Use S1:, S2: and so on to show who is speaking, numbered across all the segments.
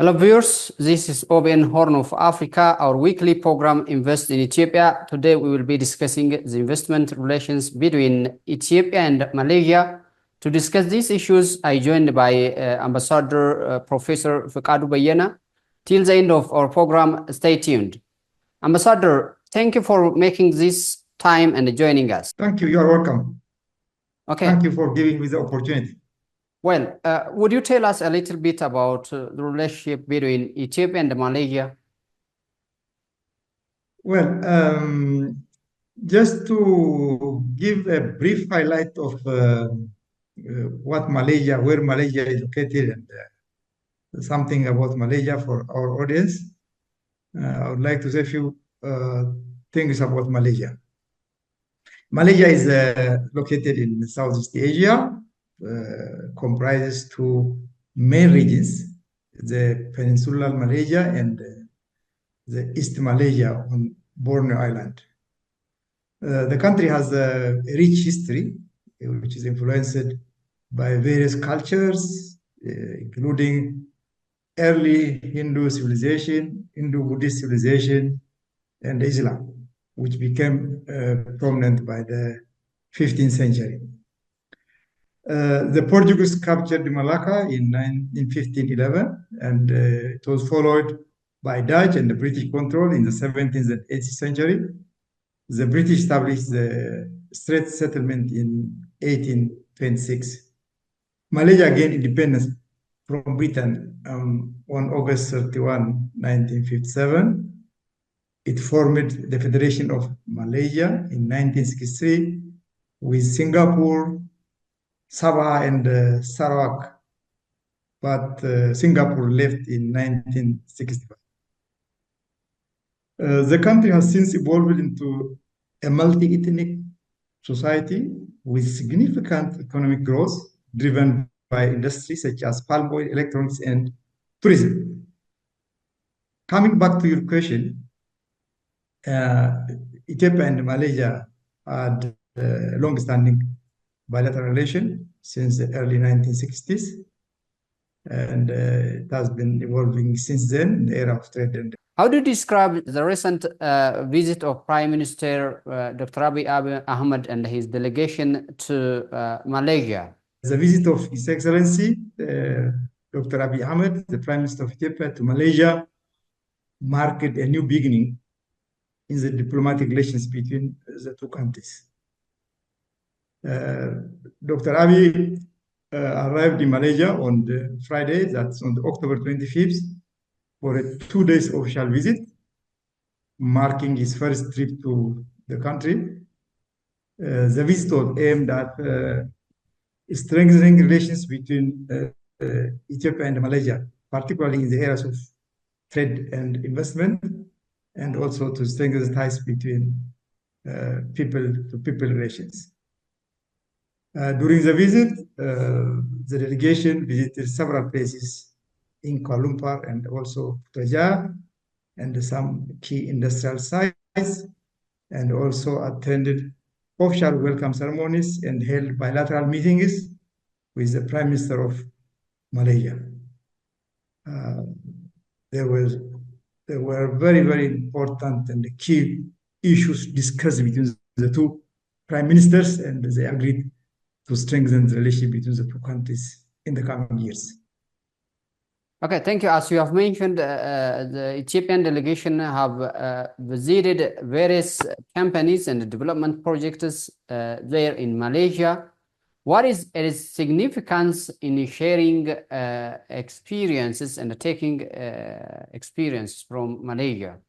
S1: Hello viewers, this is OBN Horn of Africa, our weekly program Invest in Ethiopia. Today we will be discussing the investment relations between Ethiopia and Malaysia. To discuss these issues, I joined by Ambassador Professor Fekadu Beyene. Till the end of our program, stay tuned. Ambassador, thank you for making this time and joining us.
S2: Thank you, you are welcome.
S1: Okay.
S2: Thank you for giving me the opportunity.
S1: Well, would you tell us a little bit about the relationship between Ethiopia and Malaysia?
S2: Well, just to give a brief highlight of where Malaysia is located, and something about Malaysia for our audience, I would like to say a few things about Malaysia. Malaysia is located in Southeast Asia, comprises two main regions, the Peninsular Malaysia and the East Malaysia on Borneo Island. The country has a rich history, which is influenced by various cultures, including early Hindu civilization, Hindu-Buddhist civilization, and Islam, which became prominent by the 15th century. The Portuguese captured Malacca in 1511, and it was followed by Dutch and the British control in the 17th and 18th century. The British established the Strait settlement in 1826. Malaysia gained independence from Britain on August 31, 1957. It formed the Federation of Malaysia in 1963 with Singapore, Sabah, and Sarawak, but Singapore left in 1965. The country has since evolved into a multi-ethnic society with significant economic growth driven by industries such as palm oil, electronics, and tourism. Coming back to your question, Ethiopia and Malaysia had long-standing bilateral relation since the early 1960s, and it has been evolving since then in the era of trade. And
S1: how do you describe the recent visit of Prime Minister Dr. Abiy Ahmed and his delegation to Malaysia?
S2: The visit of His Excellency Dr. Abiy Ahmed, the Prime Minister of Ethiopia, to Malaysia marked a new beginning in the diplomatic relations between the two countries. Dr. Abiy arrived in Malaysia on the Friday, that's on October 25th, for a 2 days official visit, marking his first trip to the country. The visit was aimed at strengthening relations between Ethiopia and Malaysia, particularly in the areas of trade and investment, and also to strengthen the ties between people-to-people relations. During the visit, the delegation visited several places in Kuala Lumpur and also Putrajaya, and some key industrial sites, and also attended official welcome ceremonies and held bilateral meetings with the Prime Minister of Malaysia. There were very, very important and key issues discussed between the two prime ministers, and they agreed to strengthen the relationship between the two countries in the coming years.
S1: Okay, thank you. As you have mentioned, the Ethiopian delegation have visited various companies and development projects there in Malaysia. What is its significance in sharing experiences and taking experience from Malaysia?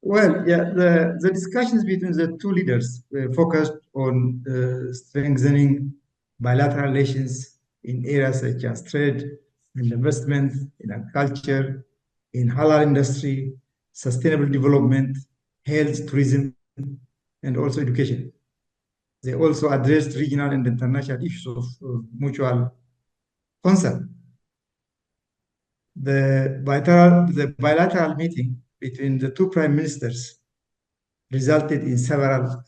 S2: Well, yeah, the discussions between the two leaders focused on strengthening bilateral relations in areas such as trade and investment, in agriculture, in halal industry, sustainable development, health, tourism, and also education. They also addressed regional and international issues of mutual concern. The bilateral meeting between the two prime ministers resulted in several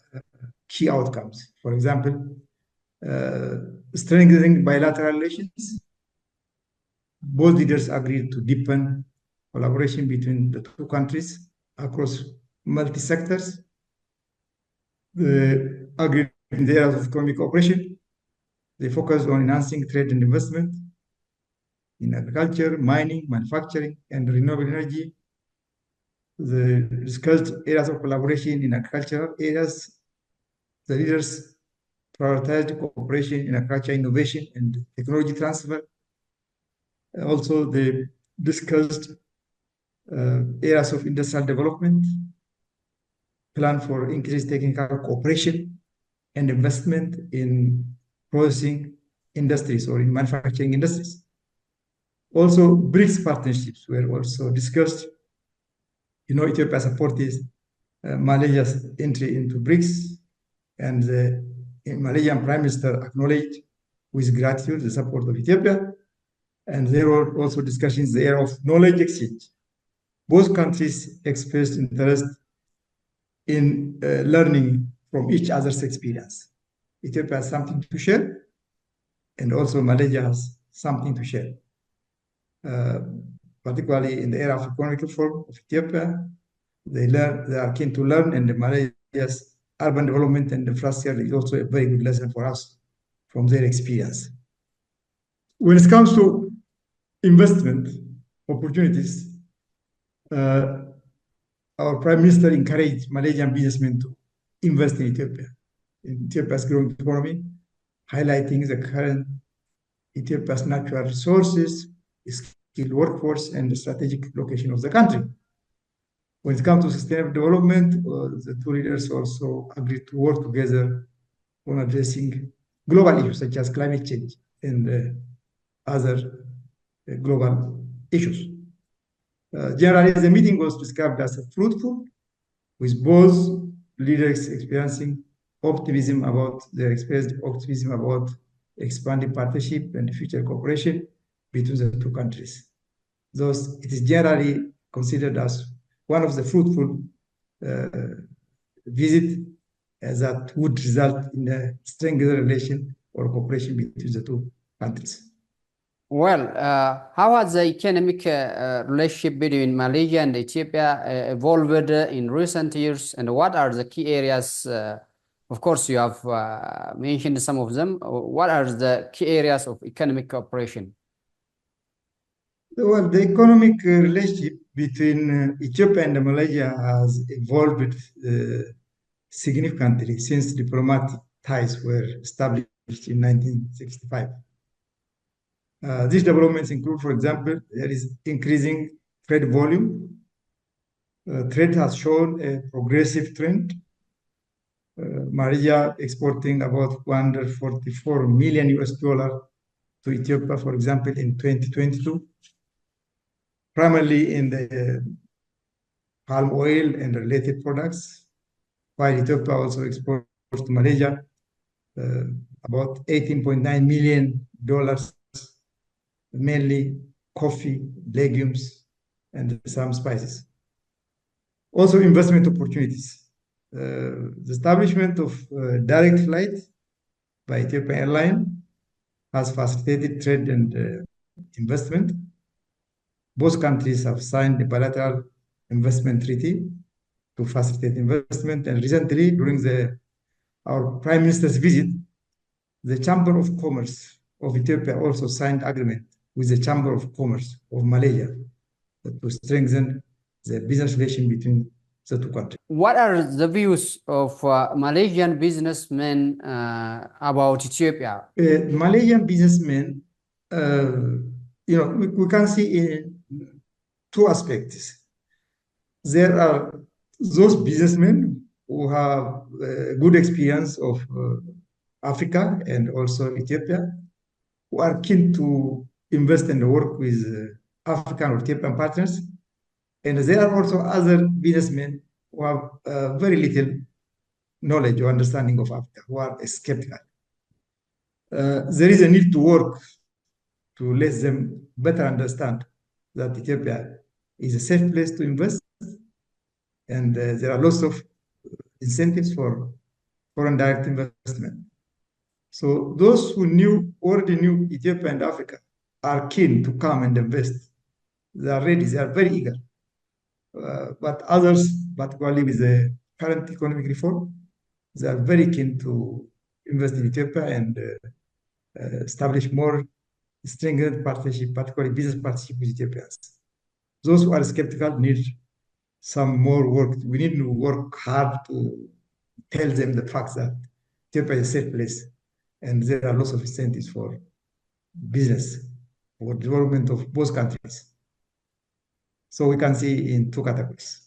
S2: key outcomes. For example, strengthening bilateral relations, both leaders agreed to deepen collaboration between the two countries across multi-sectors. They agreed in the areas of economic cooperation. They focused on enhancing trade and investment in agriculture, mining, manufacturing, and renewable energy. They discussed areas of collaboration in agricultural areas. The leaders prioritized cooperation in agriculture innovation and technology transfer. Also, they discussed areas of industrial development, plan for increased technical cooperation and investment in processing industries or in manufacturing industries. Also, BRICS partnerships were also discussed. Ethiopia supported Malaysia's entry into BRICS, and the Malaysian Prime Minister acknowledged with gratitude the support of Ethiopia. And there were also discussions in the area of knowledge exchange. Both countries expressed interest in learning from each other's experience. Ethiopia has something to share, and also Malaysia has something to share. Particularly in the area of economic reform of Ethiopia, they are keen to learn, and Malaysia's urban development and infrastructure is also a very good lesson for us from their experience. When it comes to investment opportunities, our Prime Minister encouraged Malaysian businessmen to invest in Ethiopia, in Ethiopia's growing economy, highlighting the current Ethiopia's natural resources, skilled workforce, and the strategic location of the country. When it comes to sustainable development, the two leaders also agreed to work together on addressing global issues such as climate change and other global issues. Generally, the meeting was described as fruitful, with both leaders expressing optimism about expanding partnership and future cooperation between the two countries. Thus, it is generally considered as one of the fruitful visits that would result in a stronger relation or cooperation between the two countries.
S1: Well, how has the economic relationship between Malaysia and Ethiopia evolved in recent years, and what are the key areas? Of course, you have mentioned some of them. What are the key areas of economic cooperation?
S2: Well, the economic relationship between Ethiopia and Malaysia has evolved significantly since diplomatic ties were established in 1965. These developments include, for example, there is increasing trade volume. Trade has shown a progressive trend. Malaysia exporting about $144 million to Ethiopia, for example, in 2022, primarily in the palm oil and related products, while Ethiopia also exports to Malaysia about $18.9 million, mainly coffee, legumes, and some spices. Also, investment opportunities. The establishment of direct flight by Ethiopian Airlines has facilitated trade and investment. Both countries have signed a bilateral investment treaty to facilitate investment, and recently, during our Prime Minister's visit, the Chamber of Commerce of Ethiopia also signed agreement with the Chamber of Commerce of Malaysia to strengthen the business relation between the two countries.
S1: What are the views of Malaysian businessmen about Ethiopia?
S2: Malaysian businessmen, we can see in two aspects. There are those businessmen who have good experience of Africa and also Ethiopia, who are keen to invest and work with African or Ethiopian partners. And there are also other businessmen who have very little knowledge or understanding of Africa, who are skeptical. There is a need to work to let them better understand that Ethiopia is a safe place to invest, and there are lots of incentives for foreign direct investment. So those who already knew Ethiopia and Africa are keen to come and invest. They are ready, they are very eager. But others, particularly with the current economic reform, they are very keen to invest in Ethiopia and establish more strengthened partnership, particularly business partnership with Ethiopians. Those who are skeptical need some more work. We need to work hard to tell them the fact that Ethiopia is a safe place and there are lots of incentives for business, for development of both countries. So we can see in two categories.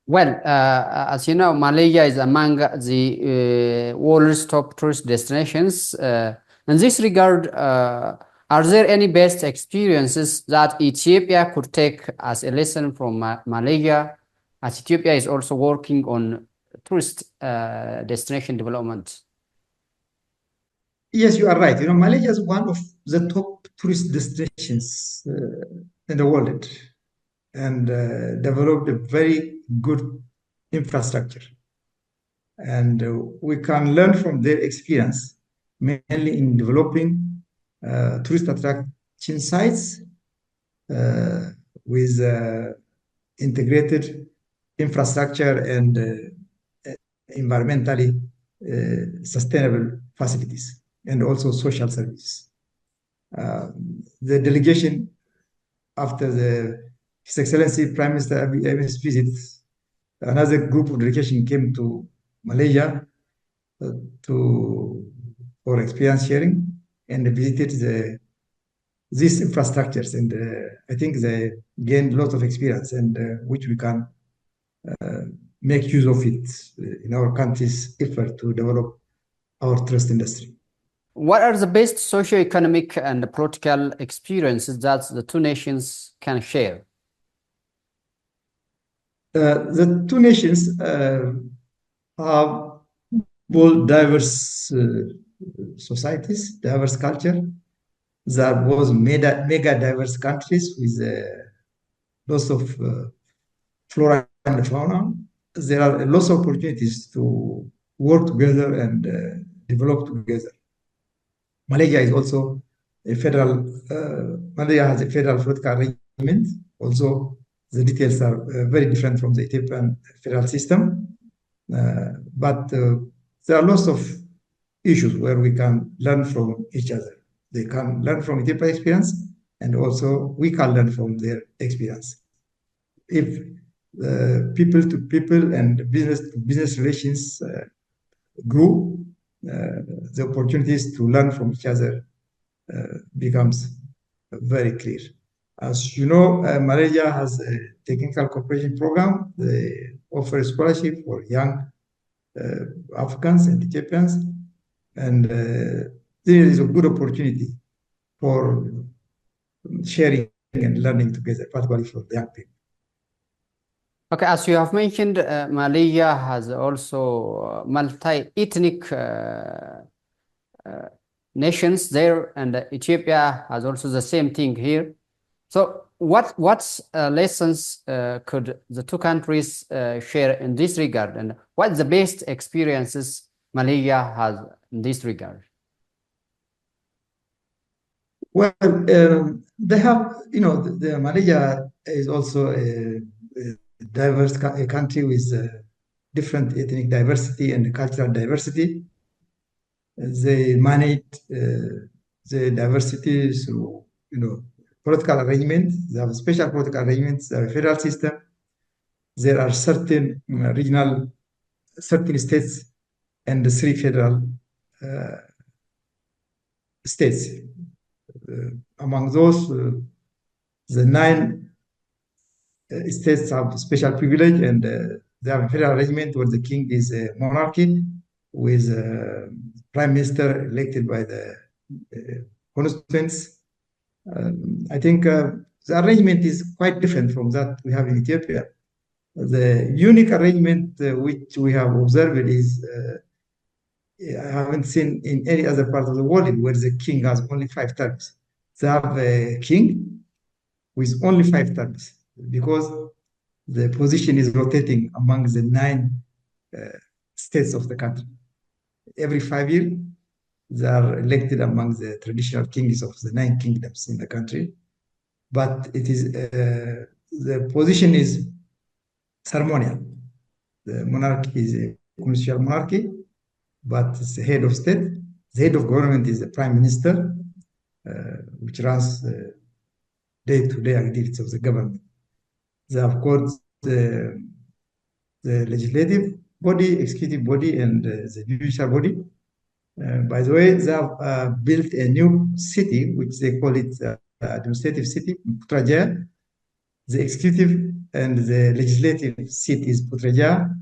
S1: Well, as you know, Malaysia is among the world's top tourist destinations. In this regard, are there any best experiences that Ethiopia could take as a lesson from Malaysia, as Ethiopia is also working on tourist destination development?
S2: Yes, you are right. You know, Malaysia is one of the top tourist destinations in the world and developed a very good infrastructure. And we can learn from their experience, mainly in developing tourist attraction sites with integrated infrastructure and environmentally sustainable facilities and also social services. The delegation after His Excellency Prime Minister Abiy Ahmed's visit, another group of delegation came to Malaysia for experience sharing and visited these infrastructures, and I think they gained a lot of experience and which we can make use of it in our country's effort to develop our tourist industry.
S1: What are the best socio-economic and political experiences that the two nations can share?
S2: The two nations have both diverse societies, diverse culture. There was mega diverse countries with lots of flora and fauna. There are lots of opportunities to work together and develop together. Malaysia is also a federal, Malaysia has a federal political arrangement. Also, the details are very different from the Ethiopian federal system. But there are lots of issues where we can learn from each other. They can learn from Ethiopia's experience, and also we can learn from their experience. If people to people and business to business relations grow, the opportunities to learn from each other becomes very clear. As you know, Malaysia has a technical cooperation program. They offer a scholarship for young Africans and Ethiopians, and there is a good opportunity for sharing and learning together, particularly for the young people.
S1: Okay, as you have mentioned, Malaysia has also multi-ethnic nations there, and Ethiopia has also the same thing here. So what lessons could the two countries share in this regard, and what's the best experiences Malaysia has in this regard?
S2: Well, they have, you know, Malaysia is also a diverse country with different ethnic diversity and cultural diversity. They manage the diversity through, you know, political arrangements. They have special political arrangements. They have a federal system. There are certain regional, certain states, and 3 federal states. Among those, the 9 states have special privilege, and they have a federal arrangement where the king is a monarchy with a prime minister elected by the constituents. I think the arrangement is quite different from that we have in Ethiopia. The unique arrangement which we have observed is I haven't seen in any other part of the world where the king has only 5 terms. They have a king with only 5 terms because the position is rotating among the 9 states of the country. Every 5 years, They are elected among the traditional kings of the 9 kingdoms in the country. But it is the position is ceremonial. The monarchy is a constitutional monarchy, but it's the head of state. The head of government is the prime minister, which runs day-to-day activities of the government. They have got the legislative body, executive body, and the judicial body. By the way, they have built a new city, which they call it administrative city, Putrajaya. The executive and the legislative seat is Putrajaya.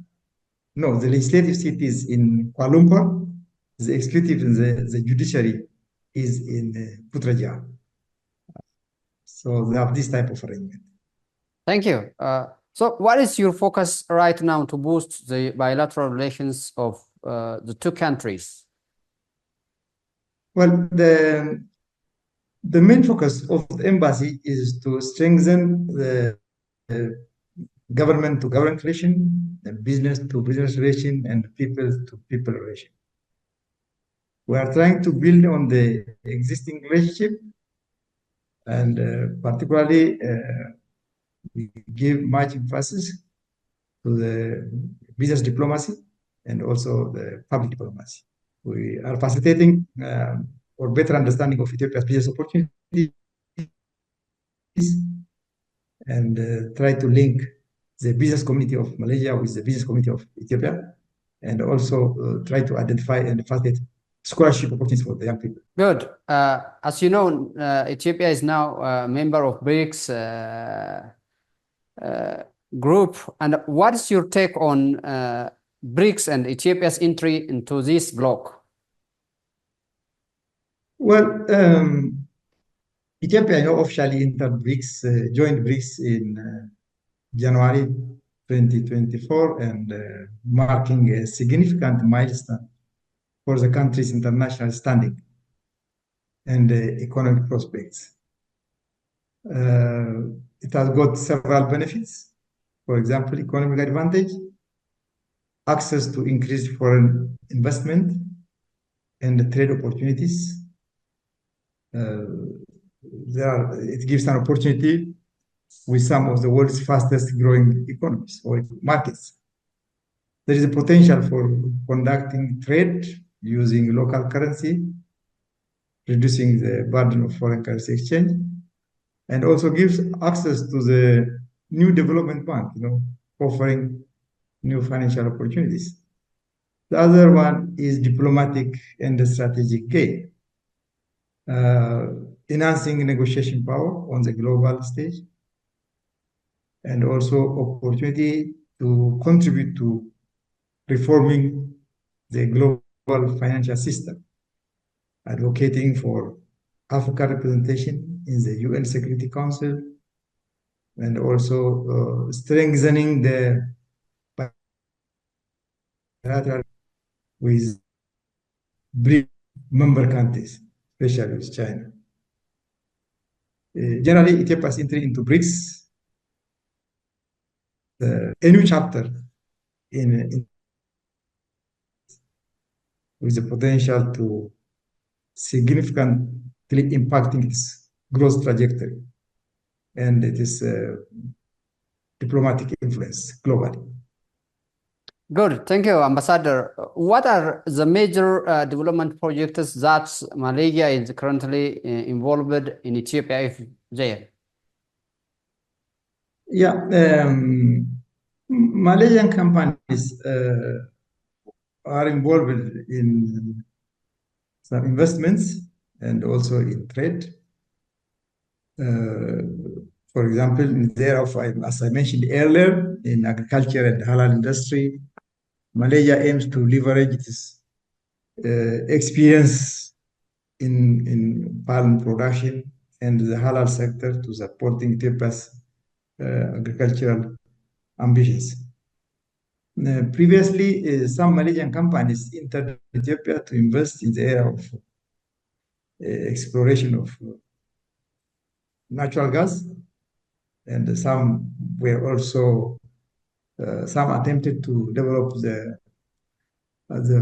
S2: No, the legislative seat is in Kuala Lumpur. The executive and the judiciary is in Putrajaya. So they have this type of arrangement.
S1: Thank you. So what is your focus right now to boost the bilateral relations of the two countries?
S2: Well, the main focus of the embassy is to strengthen the government-to-government relation, and business-to-business relation, and people-to-people relation. We are trying to build on the existing relationship, and particularly we give much emphasis to the business diplomacy and also the public diplomacy. We are facilitating for better understanding of Ethiopia's business opportunities and try to link the business community of Malaysia with the business community of Ethiopia, and also try to identify and facilitate scholarship opportunities for the young people.
S1: Good. As you know, Ethiopia is now a member of BRICS group. And what is your take on BRICS and Ethiopia's entry into this bloc?
S2: Well, Ethiopia officially entered BRICS, joined BRICS in January 2024, and marking a significant milestone for the country's international standing and economic prospects. It has got several benefits. For example, economic advantage, access to increased foreign investment and trade opportunities. It gives an opportunity with some of the world's fastest growing economies or markets. There is a potential for conducting trade using local currency, reducing the burden of foreign currency exchange, and also gives access to the new development bank, offering new financial opportunities. The other one is diplomatic and strategic gain, enhancing negotiation power on the global stage, and also opportunity to contribute to reforming the global financial system, advocating for Africa representation in the UN Security Council, and also strengthening the bilateral with BRICS member countries, especially with China. Generally, Ethiopia's entry into BRICS, a new chapter in with the potential to significantly impacting its growth trajectory and its diplomatic influence globally.
S1: Good, thank you, Ambassador. What are the major development projects that Malaysia is currently involved in Ethiopia, if there?
S2: Yeah, Malaysian companies are involved in some investments and also in trade. For example, in the area of, as I mentioned earlier, in agriculture and halal industry, Malaysia aims to leverage its experience in palm production and the halal sector to supporting Ethiopia's agricultural ambitions. Previously, some Malaysian companies entered Ethiopia to invest in the area of exploration of natural gas, and some were also some attempted to develop the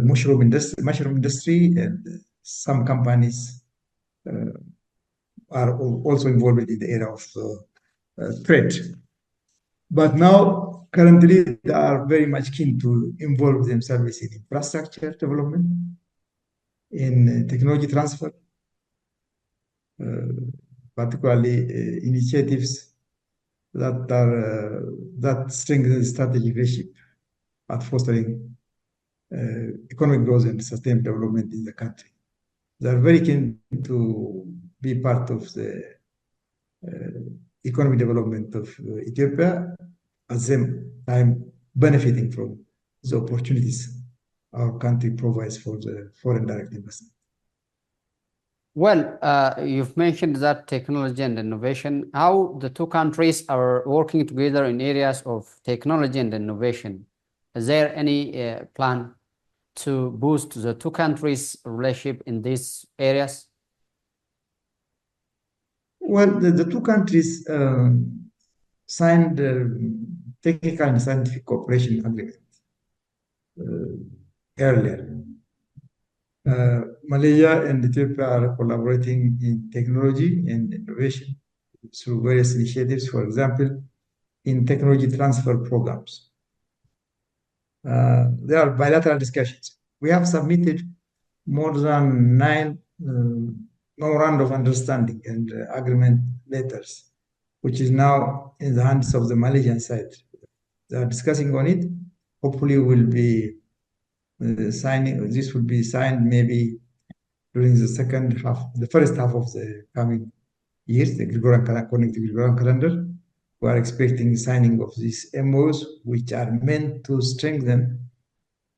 S2: mushroom industry and some companies are also involved in the area of trade. But now, currently, they are very much keen to involve themselves in infrastructure development, in technology transfer, particularly initiatives that strengthen strategic leadership at fostering economic growth and sustained development in the country. They are very keen to be part of the economic development of Ethiopia, at the same time benefiting from the opportunities our country provides for the foreign direct investment.
S1: Well, you've mentioned that technology and innovation, how the two countries are working together in areas of technology and innovation. Is there any plan to boost the two countries' relationship in these areas?
S2: Well, the two countries signed technical and scientific cooperation agreement earlier. Malaysia and Ethiopia are collaborating in technology and innovation through various initiatives, for example, in technology transfer programs. There are bilateral discussions. We have submitted more than 9 memorandum of understanding and agreement letters, which is now in the hands of the Malaysian side. They are discussing on it. Hopefully, will be signing. This will be signed maybe during the first half of the coming years, according to the Gregorian calendar. We are expecting signing of these MOs, which are meant to strengthen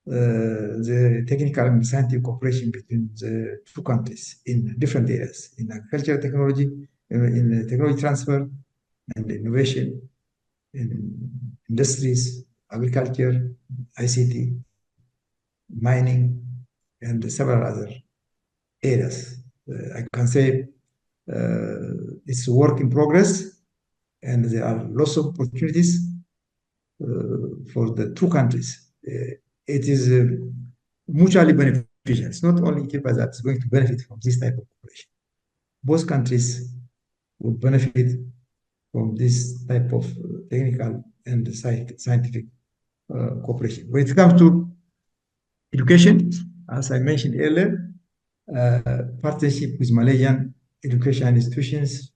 S2: the technical and scientific cooperation between the two countries in different areas, in agricultural technology, in technology transfer and innovation, in industries, agriculture, ICT, mining, and several other areas. I can say it's a work in progress, and there are lots of opportunities for the two countries. It is mutually beneficial. It's not only Ethiopia that's going to benefit from this type of cooperation. Both countries will benefit from this type of technical and scientific cooperation. When it comes to education, as I mentioned earlier, partnership with Malaysian education institutions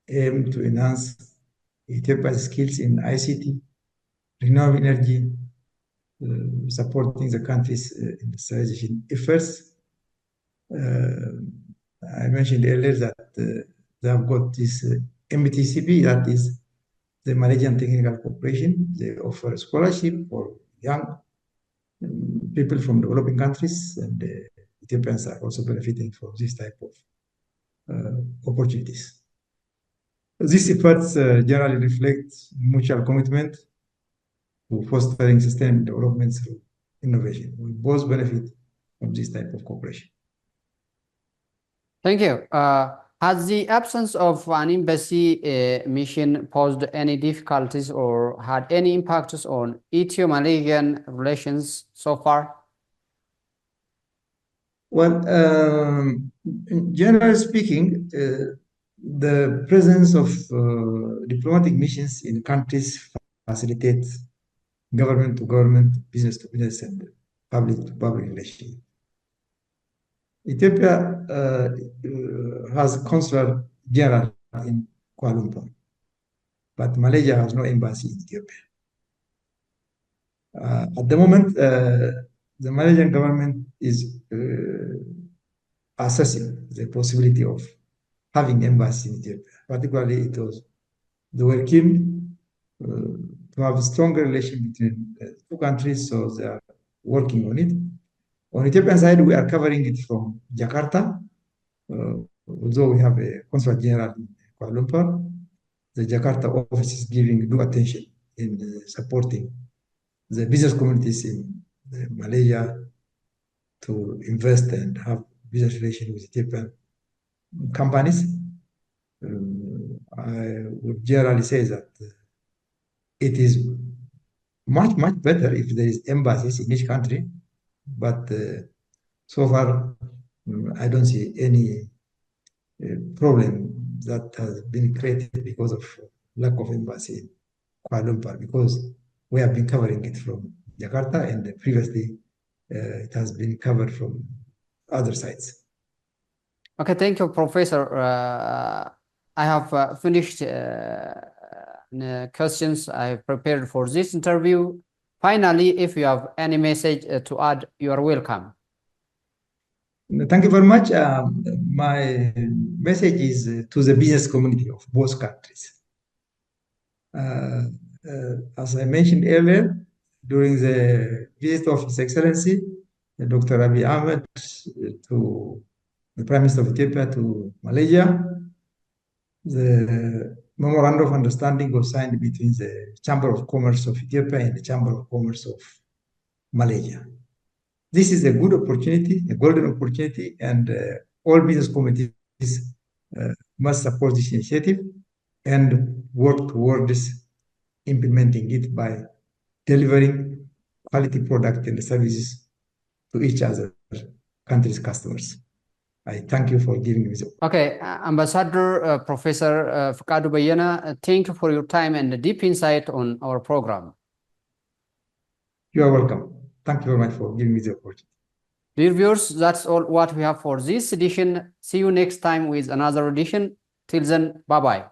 S2: aim to enhance Ethiopia's skills in ICT, renewable energy, supporting the country's industrialization efforts. I mentioned earlier that they have got this MTCP, that is the Malaysian Technical Corporation. They offer a scholarship for young people from developing countries, and Ethiopians are also benefiting from this type of opportunities. These efforts generally reflect mutual commitment to fostering sustainable development through innovation. We both benefit from this type of cooperation.
S1: Thank you. Has the absence of an embassy mission posed any difficulties or had any impacts on Ethio-Malaysian relations so far?
S2: Well, generally speaking, the presence of diplomatic missions in countries facilitates government to government, business to business, and public to public relations. Ethiopia has a consular general in Kuala Lumpur, but Malaysia has no embassy in Ethiopia. At the moment, the Malaysian government is assessing the possibility of having embassy in Ethiopia. Particularly, they were keen to have a stronger relation between the two countries, so they are working on it. On Ethiopian side, we are covering it from Jakarta, although we have a consul general in Kuala Lumpur. The Jakarta office is giving due attention in supporting the business communities in Malaysia to invest and have business relations with Ethiopian companies. I would generally say that it is much, much better if there is embassies in each country, but so far I don't see any problem that has been created because of lack of embassy in Kuala Lumpur, because we have been covering it from Jakarta, and previously it has been covered from other sites.
S1: Okay, thank you, Professor. I have finished questions I have prepared for this interview. Finally, if you have any message to add, you are welcome.
S2: Thank you very much. My message is to the business community of both countries. As I mentioned earlier, during the visit of His Excellency, Dr. Abiy Ahmed, to the Prime Minister of Ethiopia to Malaysia, the memorandum of understanding was signed between the Chamber of Commerce of Ethiopia and the Chamber of Commerce of Malaysia. This is a good opportunity, a golden opportunity, and all business communities must support this initiative and work towards implementing it by delivering quality product and services to each other countries' customers. I thank you for giving me the.
S1: Okay, Ambassador Professor Fekadu Beyene, thank you for your time and the deep insight on our program.
S2: You are welcome. Thank you very much for giving me the opportunity.
S1: Dear viewers, that's all what we have for this edition. See you next time with another edition. Till then, bye-bye.